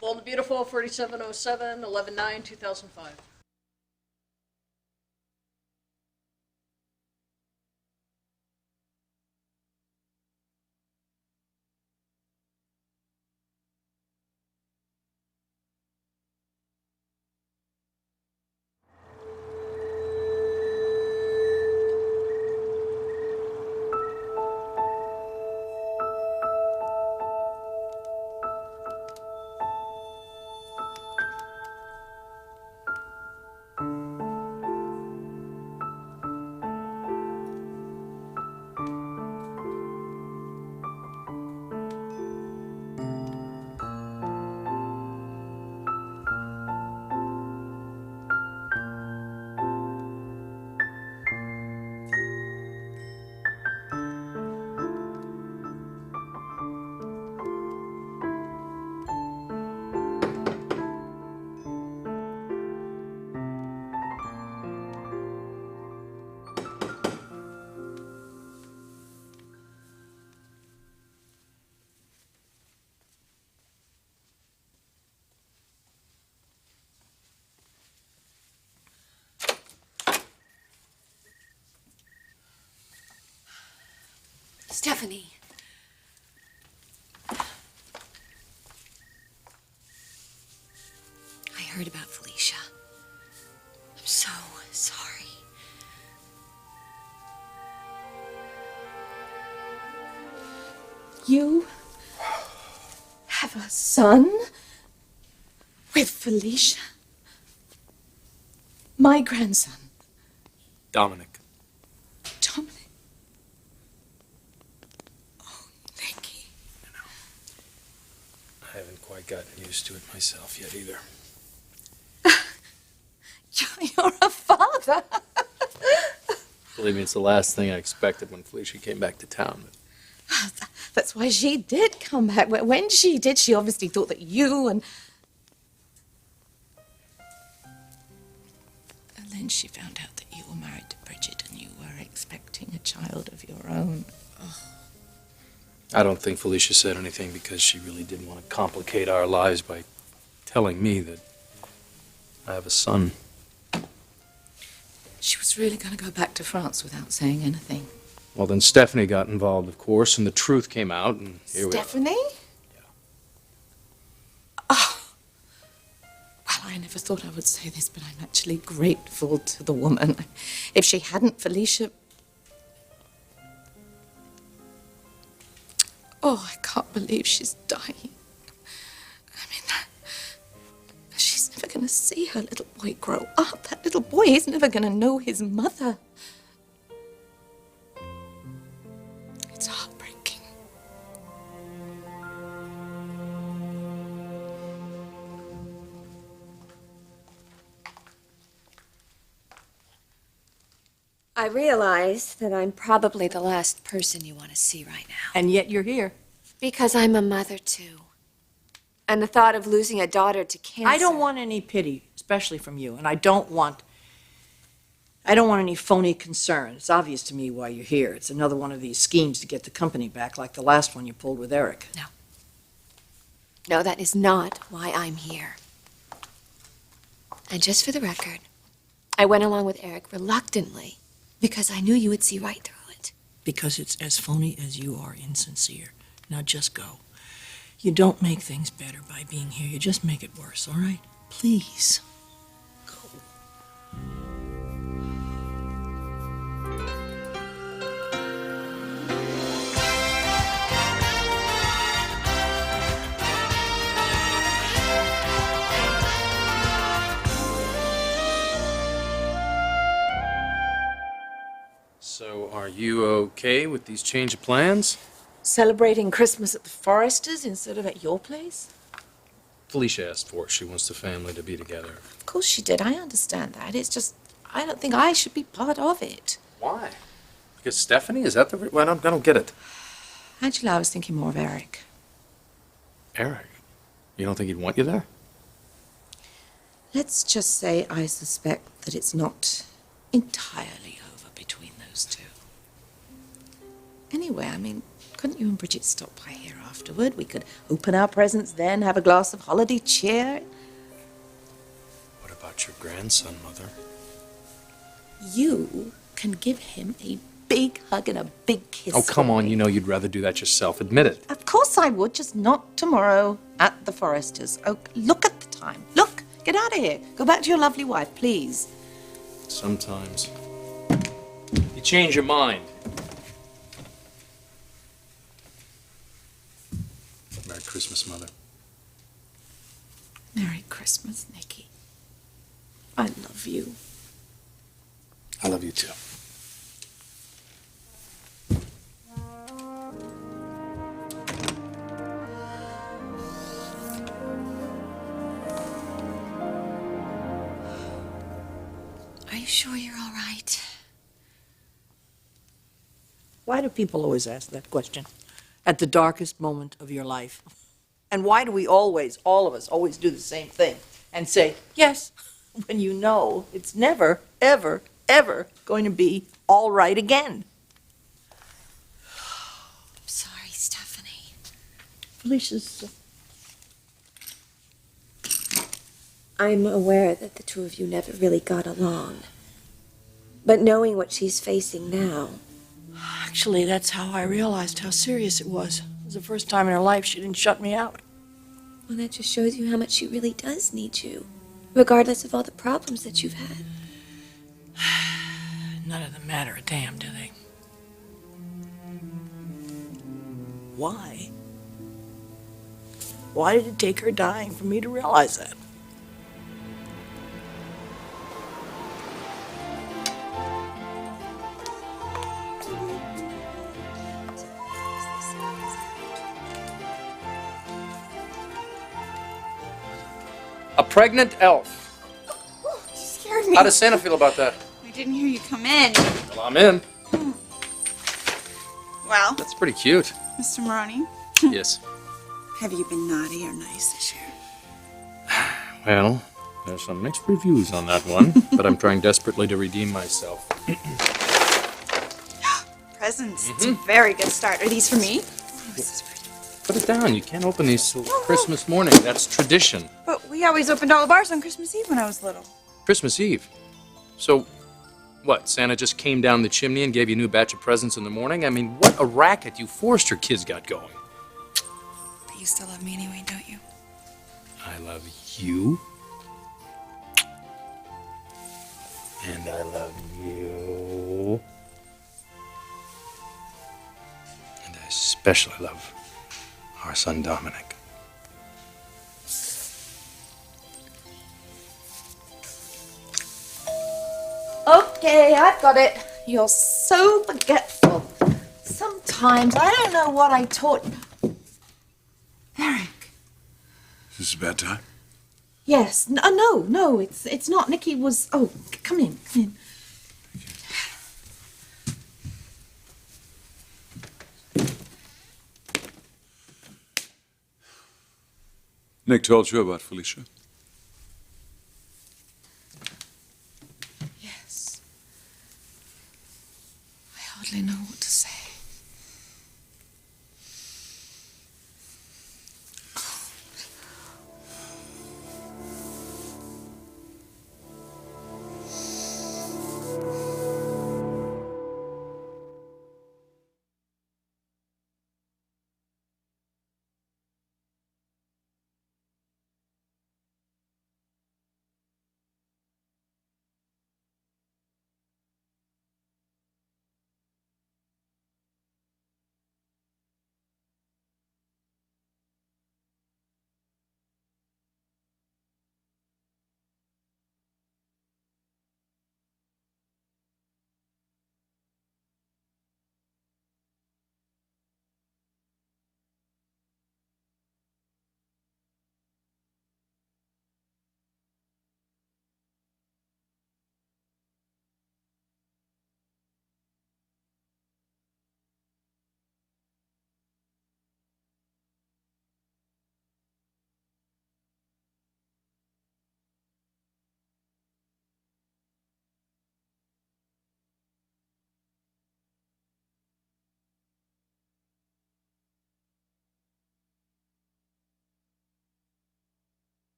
Bold and Beautiful, 4707, 11/9/2005. Stephanie. I heard about Felicia. I'm so sorry. You have a son with Felicia? My grandson. Dominic. Dominic. Oh, Nicky. I haven't quite gotten used to it myself yet either. You're a father. Believe me, it's the last thing I expected when Felicia came back to town. That's why she did come back. When she did, she obviously thought that you and then she found out that you were married to Bridget and you were expecting a child of your own. Oh. I don't think Felicia said anything because she really didn't want to complicate our lives by telling me that I have a son. She was really going to go back to France without saying anything. Well, then Stephanie got involved, of course, and the truth came out, and here we are. Stephanie? Yeah. Oh. Well, I never thought I would say this, but I'm actually grateful to the woman. If she hadn't, Felicia... Oh, I can't believe she's dying. I mean, she's never going to see her little boy grow up. That little boy is never going to know his mother. It's heartbreaking. I realize that I'm probably the last person you want to see right now. And yet you're here. Because I'm a mother, too. And the thought of losing a daughter to cancer... I don't want any pity, especially from you. And I don't want any phony concern. It's obvious to me why you're here. It's another one of these schemes to get the company back, like the last one you pulled with Eric. No. No, that is not why I'm here. And just for the record, I went along with Eric reluctantly because I knew you would see right through it. Because it's as phony as you are insincere. Now just go. You don't make things better by being here. You just make it worse, all right? Please. Go. So, are you okay with these change of plans? Celebrating Christmas at the Foresters instead of at your place? Felicia asked for it. She wants the family to be together. Of course she did. I understand that. It's just, I don't think I should be part of it. Why? Because Stephanie? Is that the... Well, I don't get it. Angela, I was thinking more of Eric. Eric? You don't think he'd want you there? Let's just say I suspect that it's not entirely over between those two. Anyway, I mean, couldn't you and Bridget stop by here afterward? We could open our presents then, have a glass of holiday cheer. What about your grandson, Mother? You can give him a big hug and a big kiss. Oh, come for on. me. You know you'd rather do that yourself. Admit it. Of course I would, just not tomorrow at the Foresters. Oh, look at the time. Look, get out of here. Go back to your lovely wife, please. Sometimes you change your mind. Merry Christmas, Mother. Merry Christmas, Nicky. I love you. I love you too. Are you sure you're all right? Why do people always ask that question at the darkest moment of your life? And why do we always, all of us, always do the same thing and say, yes, when you know it's never, ever, ever going to be all right again? I'm sorry, Stephanie. Felicia's. I'm aware that the two of you never really got along. But knowing what she's facing now, Actually, that's how I realized how serious it was. It was the first time in her life she didn't shut me out. well, that just shows you how much she really does need you, regardless of all the problems that you've had. None of them matter a damn, do they? Why? Why did it take her dying for me to realize that? A pregnant elf. You scared me. How does Santa feel about that? I didn't hear you come in. Well, I'm in. Well, That's pretty cute. Mr. Maroney, Yes. have you been naughty or nice this year? Well, there's some mixed reviews on that one, but I'm trying desperately to redeem myself. Presents. It's a very good start. Are these for me? Oh, this is pretty. Put it down. You can't open these till Christmas morning. That's tradition. But we always opened all of ours on Christmas Eve when I was little. Christmas Eve. So, what? Santa just came down the chimney and gave you a new batch of presents in the morning? I mean, what a racket you Forrester kids got going. But you still love me anyway, don't you? I love you. And I love you. And I especially love our son Dominic. Okay, I've got it. You're so forgetful. Sometimes I don't know what I taught you. Eric. Is this a bad time? Yes. No, it's not. Nicky was. Oh, come in. Nick told you about Felicia? Yes. I hardly know what to say.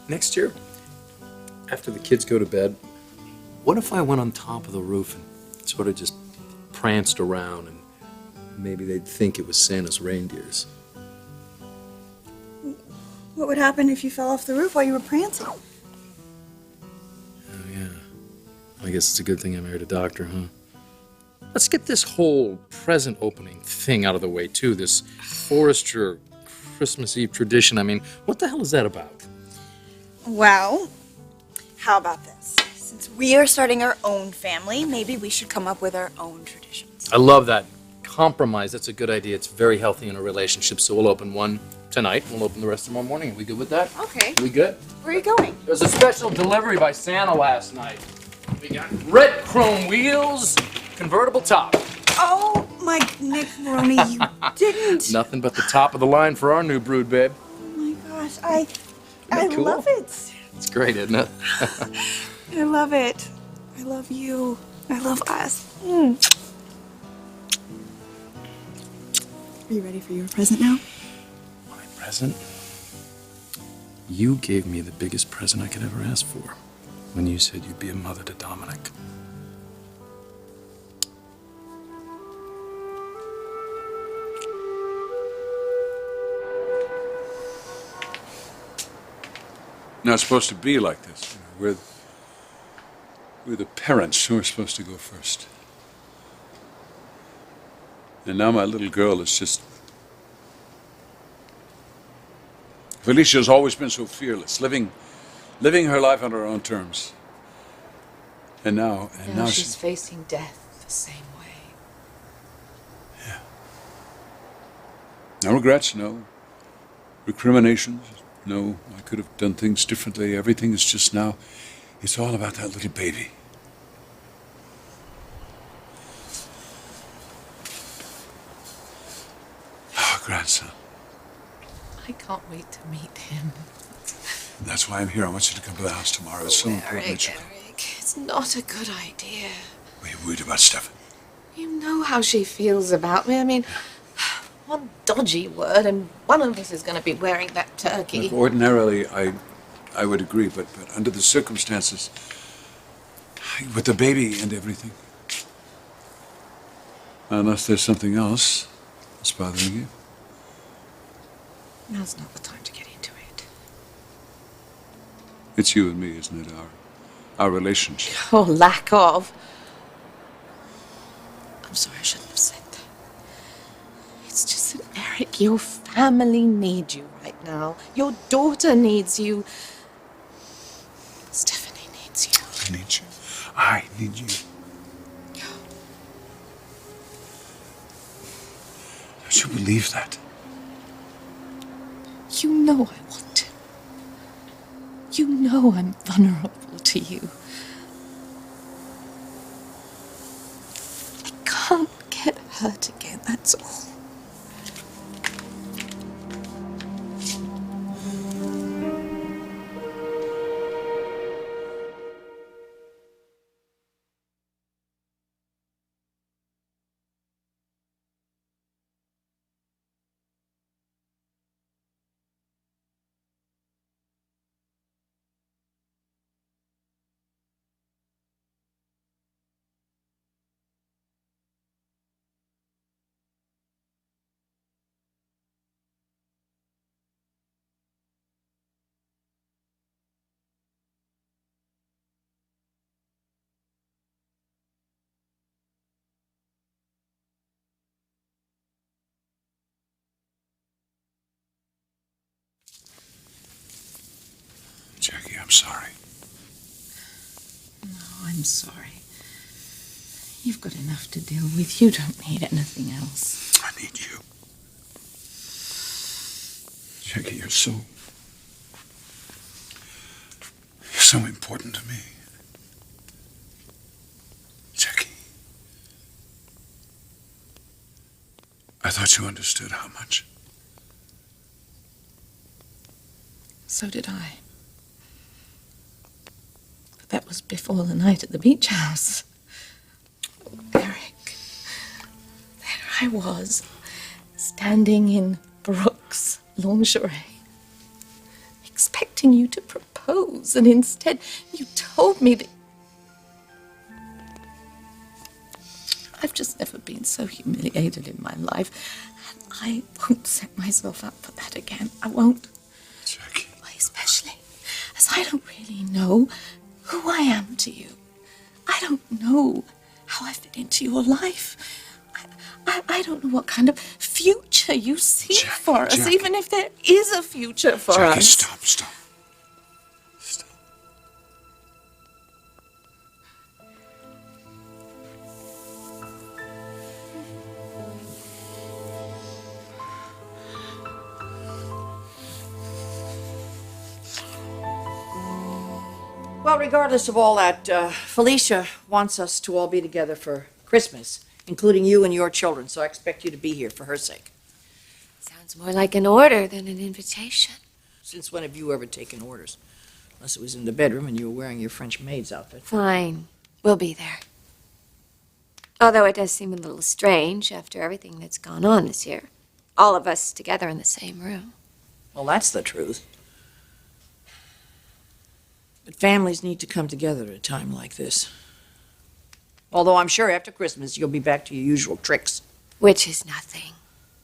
Next year, after the kids go to bed, what if I went on top of the roof and sort of just pranced around and maybe they'd think it was Santa's reindeers? What would happen if you fell off the roof while you were prancing? Oh, yeah. I guess it's a good thing I married a doctor, huh? Let's get this whole present opening thing out of the way, too. This Forrester Christmas Eve tradition. I mean, what the hell is that about? Well, how about this? Since we are starting our own family, maybe we should come up with our own traditions. I love that. Compromise, that's a good idea. It's very healthy in a relationship. So we'll open one tonight. We'll open the rest tomorrow morning. Are we good with that? Okay. We good? Where are you going? There was a special delivery by Santa last night. We got red chrome wheels, convertible top. Oh, my Nick Maroney, you didn't. Nothing but the top of the line for our new brood, babe. Oh my gosh, I cool? love it. It's great, isn't it? I love it. I love you. I love us. Are you ready for your present now? My present? You gave me the biggest present I could ever ask for when you said you'd be a mother to Dominic. Not supposed to be like this. You know, we're the parents who are supposed to go first. And now my little girl is just... Felicia's always been so fearless, living her life on her own terms. And now she's facing death the same way. Yeah. No regrets, no recriminations. No, I could have done things differently. Everything is just now, it's all about that little baby. Our grandson. I can't wait to meet him. That's why I'm here. I want you to come to the house tomorrow. It's so important that you come. Eric, it's not a good idea. Are you worried about Stefan? You know how she feels about me. I mean, one dodgy word and one of us is going to be wearing that turkey. Look, ordinarily, I would agree, but under the circumstances, with the baby and everything, unless there's something else that's bothering you. Now's not the time to get into it. It's you and me, isn't it? Our relationship. Oh, lack of. I'm sorry, I shouldn't have said that. It's just that, Eric, your family needs you right now. Your daughter needs you. Stephanie needs you. I need you. I need you. Don't you believe that? You know I want to. You know I'm vulnerable to you. I can't get hurt again, that's all. Jackie, I'm sorry. No, I'm sorry. You've got enough to deal with. You don't need anything else. I need you. Jackie, you're so important to me. Jackie. I thought you understood how much. So did I. But that was before the night at the beach house. Oh, Eric, there I was, standing in Brooke's lingerie, expecting you to propose. propose, and instead you told me that... I've just never been so humiliated in my life, and I won't set myself up for that again. I won't. Jackie. Why, especially as I don't really know who I am to you. I don't know how I fit into your life. I don't know what kind of future you see for us, Jackie. even if there is a future for Jackie, us. stop. Stop. Well, regardless of all that, Felicia wants us to all be together for Christmas, including you and your children, so I expect you to be here for her sake. Sounds more like an order than an invitation. Since when have you ever taken orders? Unless it was in the bedroom and you were wearing your French maid's outfit. Fine. We'll be there. Although it does seem a little strange after everything that's gone on this year. All of us together in the same room. Well, that's the truth. But families need to come together at a time like this. Although I'm sure after Christmas you'll be back to your usual tricks. Which is nothing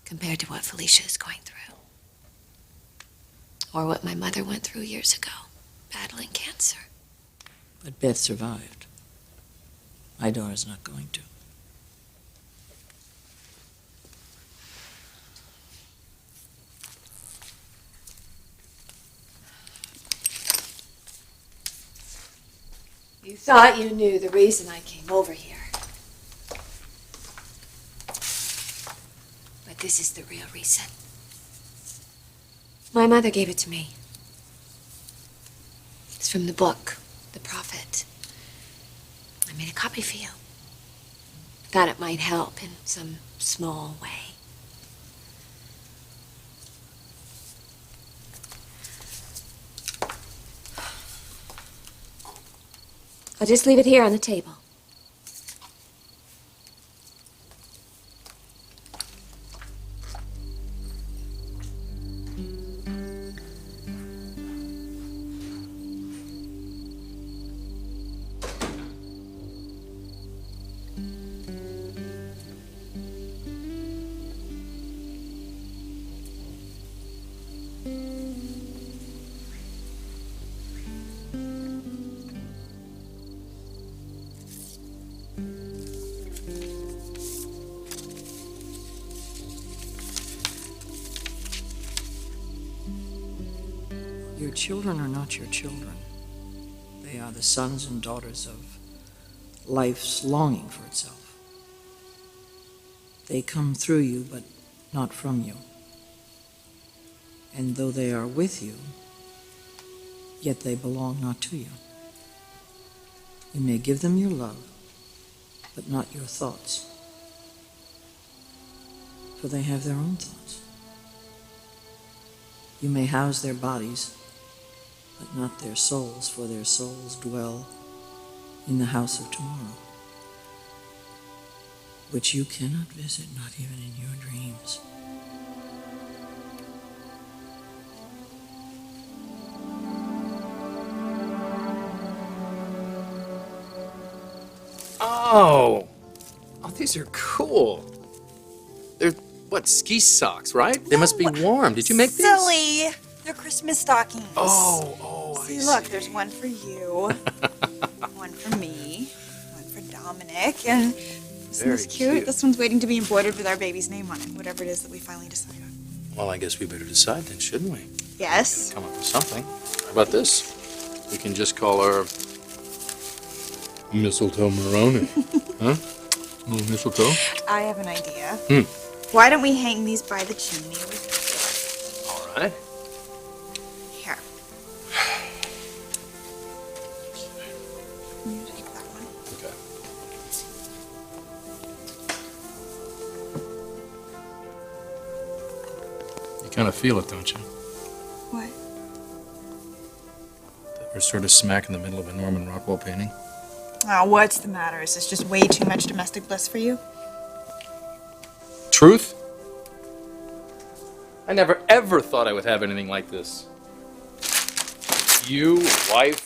compared to what Felicia is going through. Or what my mother went through years ago, battling cancer. But Beth survived. My daughter's not going to. You thought you knew the reason I came over here. But this is the real reason. My mother gave it to me. It's from the book, The Prophet. I made a copy for you. Thought it might help in some small way. I'll just leave it here on the table. Your children are not your children. They are the sons and daughters of life's longing for itself. They come through you, but not from you. And though they are with you, yet they belong not to you. You may give them your love, but not your thoughts. For they have their own thoughts. You may house their bodies, but not their souls, for their souls dwell in the house of tomorrow, which you cannot visit, not even in your dreams. Oh, these are cool. They're, what, ski socks, right? They must be warm. Did you make these? Silly. They're Christmas stockings. Oh, I See, see. look, there's one for you, one for me, one for Dominic, and this Very one's cute. cute. This one's waiting to be embroidered with our baby's name on it, whatever it is that we finally decide on. Well, I guess we better decide then, shouldn't we? Yes. Come up with something. How about this? We can just call her Mistletoe Moroni. Huh? Little mistletoe? I have an idea. Hmm. Why don't we hang these by the chimney with All right. here? You take that one. Okay. You kind of feel it, don't you? What? That we're sort of smack in the middle of a Norman Rockwell painting. Oh, what's the matter? Is this just way too much domestic bliss for you? Truth? I never ever thought I would have anything like this. You, wife,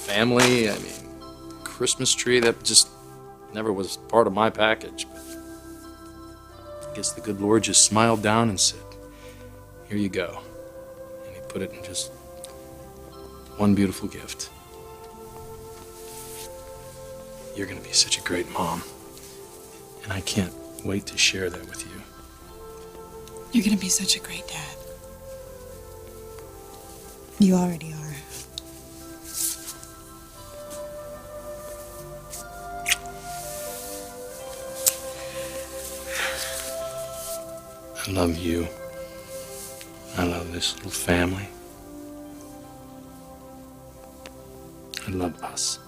family, I mean, Christmas tree, that just never was part of my package. But I guess the good Lord just smiled down and said, here you go. And he put it in just one beautiful gift. You're gonna be such a great mom. And I can't wait to share that with you. You're gonna be such a great dad. You already are. I love you. I love this little family. I love us.